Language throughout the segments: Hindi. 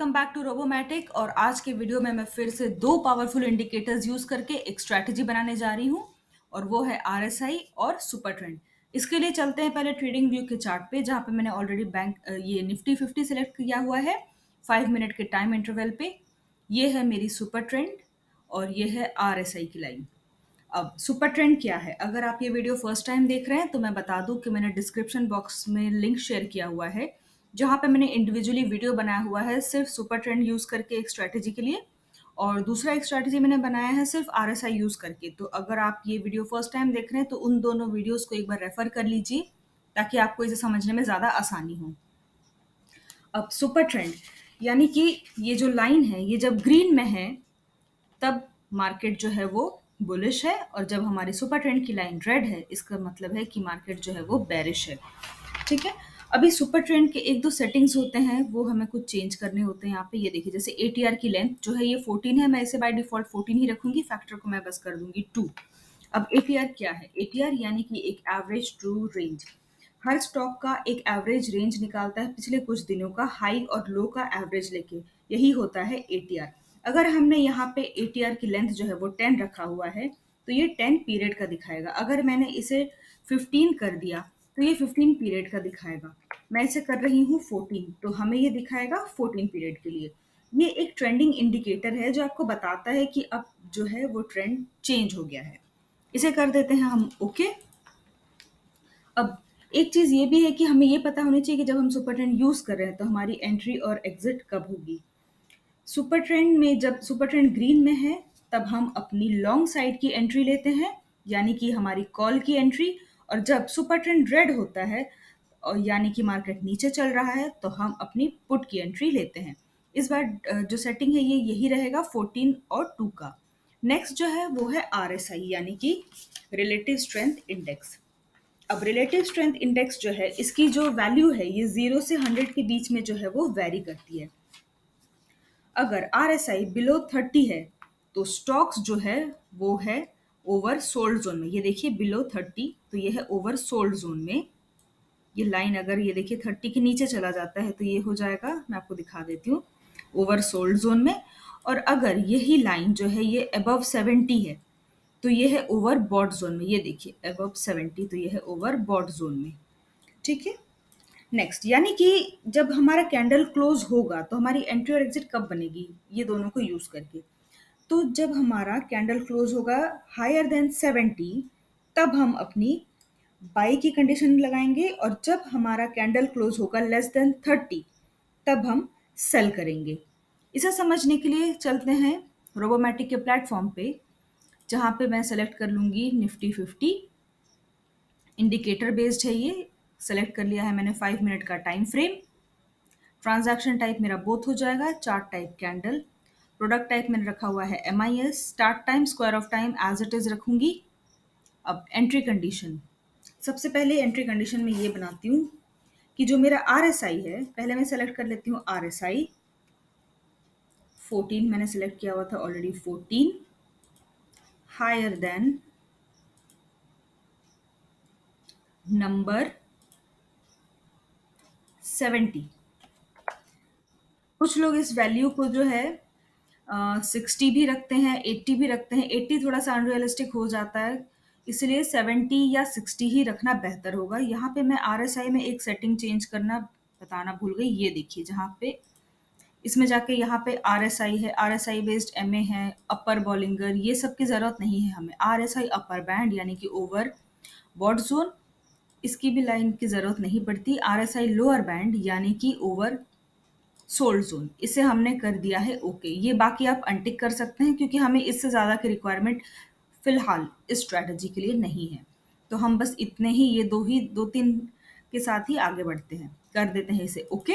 Welcome back to robomatic. और आज के वीडियो में मैं फिर से दो पावरफुल इंडिकेटर्स यूज करके एक स्ट्रैटेजी बनाने जा रही हूँ, और वो है आरएसआई और सुपर ट्रेंड। इसके लिए चलते हैं पहले ट्रेडिंग व्यू के चार्ट पे, जहाँ पे मैंने ऑलरेडी ये निफ्टी 50 सेलेक्ट किया हुआ है 5 मिनट के टाइम इंटरवल पे। ये है मेरी सुपर ट्रेंड और ये है आरएसआई की लाइन। अब सुपर ट्रेंड क्या है, अगर आप ये वीडियो फर्स्ट टाइम देख रहे हैं तो मैं बता दूं कि मैंने डिस्क्रिप्शन बॉक्स में लिंक शेयर किया हुआ है, जहां पे मैंने इंडिविजुअली वीडियो बनाया हुआ है सिर्फ सुपर ट्रेंड यूज करके एक स्ट्रैटेजी के लिए, और दूसरा एक स्ट्रैटेजी मैंने बनाया है सिर्फ आरएसआई यूज करके। तो अगर आप ये वीडियो फर्स्ट टाइम देख रहे हैं तो उन दोनों वीडियोस को एक बार रेफर कर लीजिए, ताकि आपको इसे समझने में ज़्यादा आसानी हो। अब सुपर ट्रेंड यानी कि ये जो लाइन है, ये जब ग्रीन में है तब मार्केट जो है वो बुलिश है, और जब हमारी सुपर ट्रेंड की लाइन रेड है इसका मतलब है कि मार्केट जो है वो बेरिश है। ठीक है। अभी सुपर ट्रेंड के एक दो सेटिंग्स होते हैं, वो हमें कुछ चेंज करने होते हैं। यहाँ पे ये देखिए, जैसे एटीआर की लेंथ जो है ये 14 है, मैं इसे बाय डिफॉल्ट 14 ही रखूंगी, फैक्टर को मैं बस कर दूंगी 2। अब एटीआर क्या है? एटीआर यानी कि एक एवरेज ट्रू रेंज। हर स्टॉक का एक एवरेज रेंज निकालता है पिछले कुछ दिनों का हाई और लो का एवरेज लेके, यही होता है एटीआर। अगर हमने यहाँ पे एटीआर की लेंथ जो है वो 10 रखा हुआ है तो ये 10 पीरियड का दिखाएगा। अगर मैंने इसे 15 कर दिया तो ये 15 पीरियड का दिखाएगा। मैं इसे कर रही हूँ 14, तो हमें ये दिखाएगा 14 पीरियड के लिए। ये एक ट्रेंडिंग इंडिकेटर है जो आपको बताता है कि अब जो है वो ट्रेंड चेंज हो गया है। इसे कर देते हैं हम ओके। अब एक चीज ये भी है कि हमें ये पता होनी चाहिए कि जब हम सुपर ट्रेंड यूज कर रहे हैं तो हमारी एंट्री और एग्जिट कब होगी। सुपर ट्रेंड में जब सुपर ट्रेंड ग्रीन में है तब हम अपनी लॉन्ग साइड की एंट्री लेते हैं, यानी कि हमारी कॉल की एंट्री। और जब सुपर ट्रेंड रेड होता है और यानी कि मार्केट नीचे चल रहा है तो हम अपनी पुट की एंट्री लेते हैं। इस बार जो सेटिंग है ये यही रहेगा 14 और 2 का। नेक्स्ट जो है वो है आरएसआई यानी कि रिलेटिव स्ट्रेंथ इंडेक्स। अब रिलेटिव स्ट्रेंथ इंडेक्स जो है, इसकी जो वैल्यू है ये 0 से 100 के बीच में जो है वो वेरी करती है। अगर आरएसआई बिलो 30 है तो स्टॉक्स जो है वो है ओवर सोल्ड जोन में। ये देखिए बिलो 30, तो ये है ओवर सोल्ड जोन में। ये लाइन अगर ये देखिए 30 के नीचे चला जाता है तो ये हो जाएगा, मैं आपको दिखा देती हूँ, ओवर सोल्ड जोन में। और अगर यही लाइन जो है ये अबव 70 है तो ये है ओवर बॉट जोन में। ये देखिए अबव 70, तो ये है ओवर बॉट जोन में। ठीक है। नेक्स्ट यानी कि जब हमारा कैंडल क्लोज होगा तो हमारी एंट्री और एग्जिट कब बनेगी, ये दोनों को यूज करके। तो जब हमारा कैंडल क्लोज होगा हायर देन 70 तब हम अपनी बाई की कंडीशन लगाएंगे, और जब हमारा कैंडल क्लोज होगा लेस देन 30 तब हम सेल करेंगे। इसे समझने के लिए चलते हैं रोबोमैटिक के प्लेटफॉर्म पे, जहाँ पे मैं सेलेक्ट कर लूंगी निफ्टी 50। इंडिकेटर बेस्ड है ये, सेलेक्ट कर लिया है मैंने 5 मिनट का टाइम फ्रेम। ट्रांजैक्शन टाइप मेरा बोथ हो जाएगा, chart type candle. Product type मैंने रखा हुआ है MIS। Start time square off time as it is रखूंगी। अब एंट्री कंडीशन, सबसे पहले एंट्री कंडीशन में ये बनाती हूँ कि जो मेरा RSI है, पहले मैं सेलेक्ट कर लेती हूँ RSI 14, मैंने सेलेक्ट किया हुआ था ऑलरेडी 14, हायर देन नंबर 70। कुछ लोग इस वैल्यू को जो है 60 भी रखते हैं, 80 भी रखते हैं। 80 थोड़ा सा अनरियलिस्टिक हो जाता है, इसलिए 70 या 60 ही रखना बेहतर होगा। यहाँ पे मैं RSI में एक सेटिंग चेंज करना बताना भूल गई। ये देखिए, जहाँ पे इसमें जाके यहाँ पे RSI है, RSI बेस्ड MA है, अपर बॉलिंगर, ये सब की ज़रूरत नहीं है हमें। RSI अपर बैंड यानी कि ओवर बॉट जोन, इसकी भी लाइन की ज़रूरत नहीं पड़ती। RSI लोअर बैंड यानी कि ओवर सोल्ड जोन, इसे हमने कर दिया है ओके। ये बाकी आप अनटिक कर सकते हैं क्योंकि हमें इससे ज़्यादा की रिक्वायरमेंट फिलहाल इस स्ट्रैटेजी के लिए नहीं है। तो हम बस इतने ही, ये दो तीन के साथ ही आगे बढ़ते हैं, कर देते हैं इसे ओके।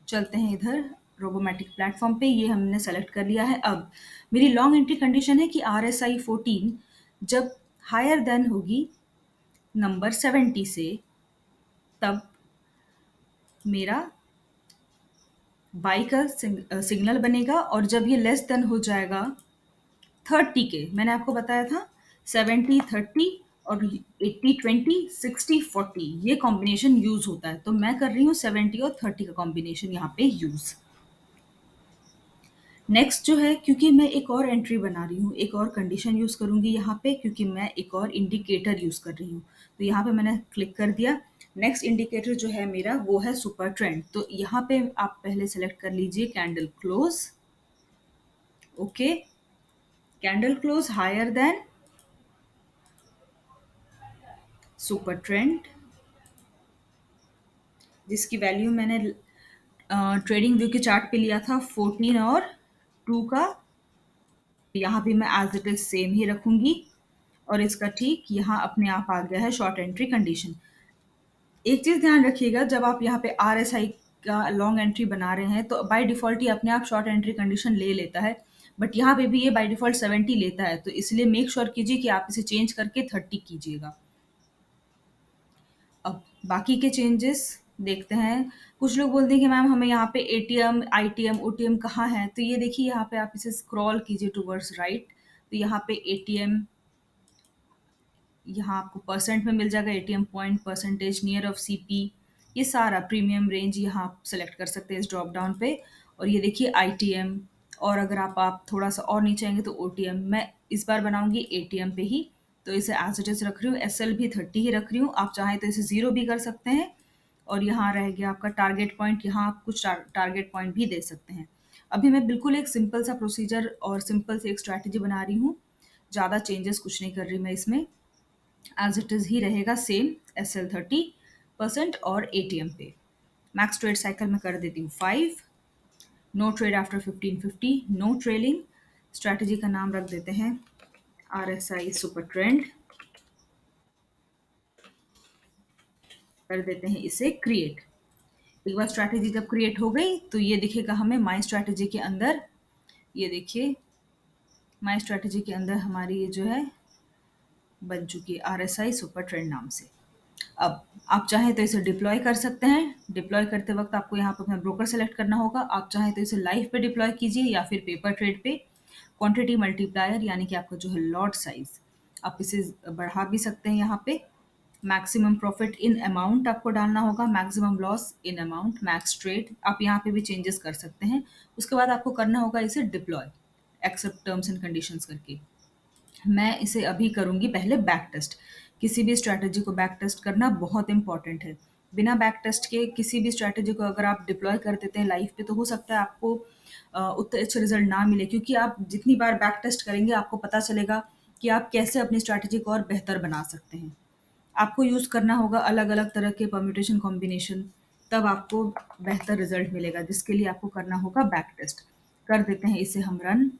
चलते हैं इधर रोबोमैटिक प्लेटफॉर्म पे, ये हमने सेलेक्ट कर लिया है। अब मेरी लॉन्ग एंट्री कंडीशन है कि RSI 14 जब हायर देन होगी नंबर 70 से तब मेरा बाई का सिग्नल बनेगा, और जब ये लेस देन हो जाएगा 30 के, मैंने आपको बताया था 70 30 और 80-20, 60-40 ये कॉम्बिनेशन यूज़ होता है। तो मैं कर रही हूँ 70 और 30 का कॉम्बिनेशन यहाँ पे यूज़। नेक्स्ट जो है, क्योंकि मैं एक और एंट्री बना रही हूँ, एक और कंडीशन यूज़ करूँगी यहाँ पे, क्योंकि मैं एक और इंडिकेटर यूज़ कर रही हूँ। तो यहाँ पे मैंने क्लिक कर दिया। नेक्स्ट इंडिकेटर जो है मेरा वो है सुपर ट्रेंड। तो यहाँ पे आप पहले सेलेक्ट कर लीजिए candle close. Okay, candle close higher then super trend, जिसकी वैल्यू मैंने ट्रेडिंग व्यू के चार्ट पे लिया था 14 और 2 का। यहाँ भी मैं एज इट इज सेम ही रखूंगी। और इसका ठीक यहाँ अपने आप आ गया है शॉर्ट एंट्री कंडीशन। एक चीज ध्यान रखिएगा, जब आप यहाँ पे आर एस आई का लॉन्ग एंट्री बना रहे हैं तो बाय डिफॉल्ट ही अपने आप शॉर्ट एंट्री कंडीशन ले लेता है। बट यहाँ पे भी ये बाय डिफॉल्ट 70 लेता है, तो इसलिए मेक श्योर कीजिए कि आप इसे चेंज करके 30 कीजिएगा। अब बाकी के चेंजेस देखते हैं। कुछ लोग बोलते हैं कि मैम हमें यहाँ पे एटीएम, आईटीएम, ओटीएम कहाँ है? तो ये देखिए, यहाँ पे आप इसे स्क्रॉल कीजिए टुवर्ड्स राइट। तो यहाँ पे एटीएम, यहाँ आपको परसेंट में मिल जाएगा, ATM point, percentage, near of CP, ये सारा प्रीमियम रेंज यहाँ आप सेलेक्ट कर सकते हैं इस ड्रॉप डाउन पे। और ये देखिए आईटीएम। और अगर आप थोड़ा सा और नीचे आएंगे तो ओटीएम। मैं इस बार बनाऊंगी एटीएम पे ही, तो इसे एज इट इज रख रही हूँ। एसएल भी 30 ही रख रही हूँ। आप चाहें तो इसे 0 भी कर सकते हैं। और यहाँ रह गया आपका टारगेट पॉइंट, यहाँ आप कुछ टारगेट पॉइंट भी दे सकते हैं। अभी मैं बिल्कुल एक सिंपल सा प्रोसीजर और सिंपल सी एक स्ट्रैटेजी बना रही हूँ। ज़्यादा चेंजेस कुछ नहीं कर रही मैं इसमें, एज इट इज़ ही रहेगा सेम। एस एल 30% और एटीएम पे मैक्स ट्रेड साइकिल में कर देती हूँ 5। No trade after 1550, no trailing. Strategy का नाम रख देते हैं R S I super trend. कर देते हैं इसे क्रिएट। एक बार स्ट्रैटेजी जब क्रिएट हो गई तो ये दिखेगा हमें माई स्ट्रैटेजी के अंदर। ये देखिए, माई स्ट्रैटेजी के अंदर हमारी ये जो है बन चुकी है are S I super trend नाम से। अब आप चाहें तो इसे डिप्लॉय कर सकते हैं। डिप्लॉय करते वक्त आपको यहाँ पर अपना ब्रोकर सेलेक्ट करना होगा। आप चाहें तो इसे लाइव पे डिप्लॉय कीजिए या फिर पेपर ट्रेड पे। क्वांटिटी मल्टीप्लायर यानी कि आपका जो है लॉट साइज, आप इसे बढ़ा भी सकते हैं। यहाँ पे मैक्सिमम प्रॉफिट इन अमाउंट आपको डालना होगा, maximum loss in amount, max trade आप यहाँ पे भी चेंजेस कर सकते हैं। उसके बाद आपको करना होगा इसे deploy, accept terms and conditions करके। मैं इसे अभी करूँगी पहले बैक टेस्ट। किसी भी स्ट्रैटेजी को बैक टेस्ट करना बहुत इंपॉर्टेंट है। बिना बैक टेस्ट के किसी भी स्ट्रैटेजी को अगर आप डिप्लॉय कर देते हैं लाइव पे, तो हो सकता है आपको उतने अच्छे रिजल्ट ना मिले, क्योंकि आप जितनी बार बैक टेस्ट करेंगे आपको पता चलेगा कि आप कैसे अपनी स्ट्रैटेजी को और बेहतर बना सकते हैं। आपको यूज़ करना होगा अलग अलग तरह के परम्यूटेशन कॉम्बिनेशन, तब आपको बेहतर रिजल्ट मिलेगा, जिसके लिए आपको करना होगा बैक टेस्ट। कर देते हैं इसे हम रन।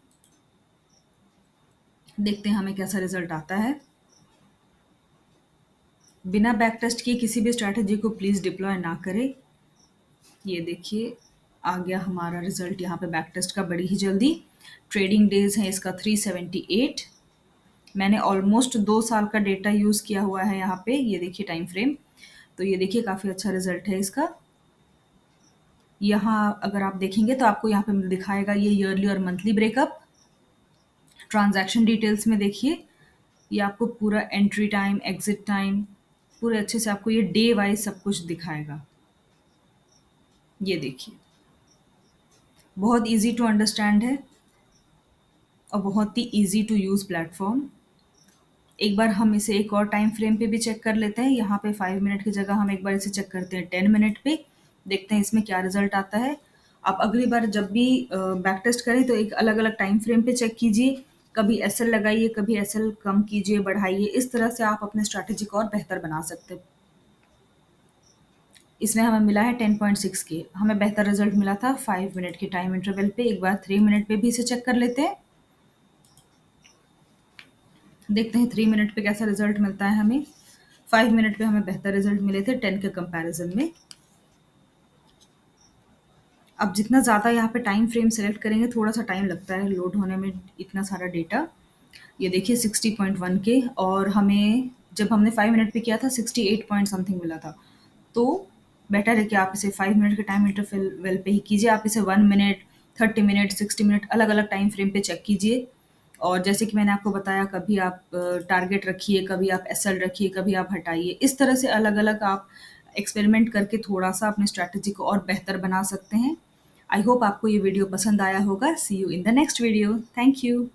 देखते हैं हमें कैसा रिजल्ट आता है। बिना बैक टेस्ट किए किसी भी स्ट्रैटेजी को प्लीज़ डिप्लॉय ना करें। ये देखिए, आ गया हमारा रिजल्ट यहाँ पे बैक टेस्ट का बड़ी ही जल्दी। ट्रेडिंग डेज है इसका 378। मैंने ऑलमोस्ट 2 साल का डेटा यूज़ किया हुआ है यहाँ पे। ये देखिए टाइम फ्रेम। तो ये देखिए काफ़ी अच्छा रिजल्ट है इसका। यहाँ अगर आप देखेंगे तो आपको यहाँ पे दिखाएगा ये ईयरली और मंथली ब्रेकअप। ट्रांजैक्शन डिटेल्स में देखिए, ये आपको पूरा एंट्री टाइम, एग्जिट टाइम, पूरे अच्छे से आपको ये डे वाइज सब कुछ दिखाएगा। ये देखिए, बहुत इजी टू अंडरस्टैंड है और बहुत ही इजी टू यूज़ प्लेटफॉर्म। एक बार हम इसे एक और टाइम फ्रेम पे भी चेक कर लेते हैं। यहाँ पे 5 मिनट की जगह हम एक बार इसे चेक करते हैं 10 मिनट पे। देखते हैं इसमें क्या रिजल्ट आता है। आप अगली बार जब भी बैक टेस्ट करें तो एक अलग अलग टाइम फ्रेम पे चेक कीजिए। कभी एस एल लगाइए, कभी एस एल कम कीजिए, बढ़ाइए। इस तरह से आप अपने स्ट्रैटेजी को और बेहतर बना सकते हैं। इसमें हमें मिला है 10.6 के। हमें बेहतर रिजल्ट मिला था 5 मिनट के टाइम इंटरवल पे। एक बार 3 मिनट पे भी इसे चेक कर लेते हैं। देखते हैं 3 मिनट पे कैसा रिजल्ट मिलता है हमें। 5 मिनट पे हमें बेहतर रिजल्ट मिले थे 10 के कंपैरिजन में। अब जितना ज़्यादा यहाँ पे टाइम फ्रेम सेलेक्ट करेंगे, थोड़ा सा टाइम लगता है लोड होने में, इतना सारा डेटा। ये देखिए 60.1 के, और हमें जब हमने 5 मिनट पे किया था 68 पॉइंट समथिंग मिला था। तो बेटर है कि आप इसे 5 मिनट के टाइम इंटरवल पे ही कीजिए। आप इसे 1 मिनट, 30 मिनट, 60 मिनट अलग अलग टाइम फ्रेम पे चेक कीजिए। और जैसे कि मैंने आपको बताया, कभी आप टारगेट रखिए, कभी आप एसएल रखिए, कभी आप हटाइए। इस तरह से अलग-अलग आप एक्सपेरिमेंट करके थोड़ा-सा अपनी स्ट्रैटेजी को और बेहतर बना सकते हैं। आई होप आपको ये वीडियो पसंद आया होगा। See you in the next video. Thank you.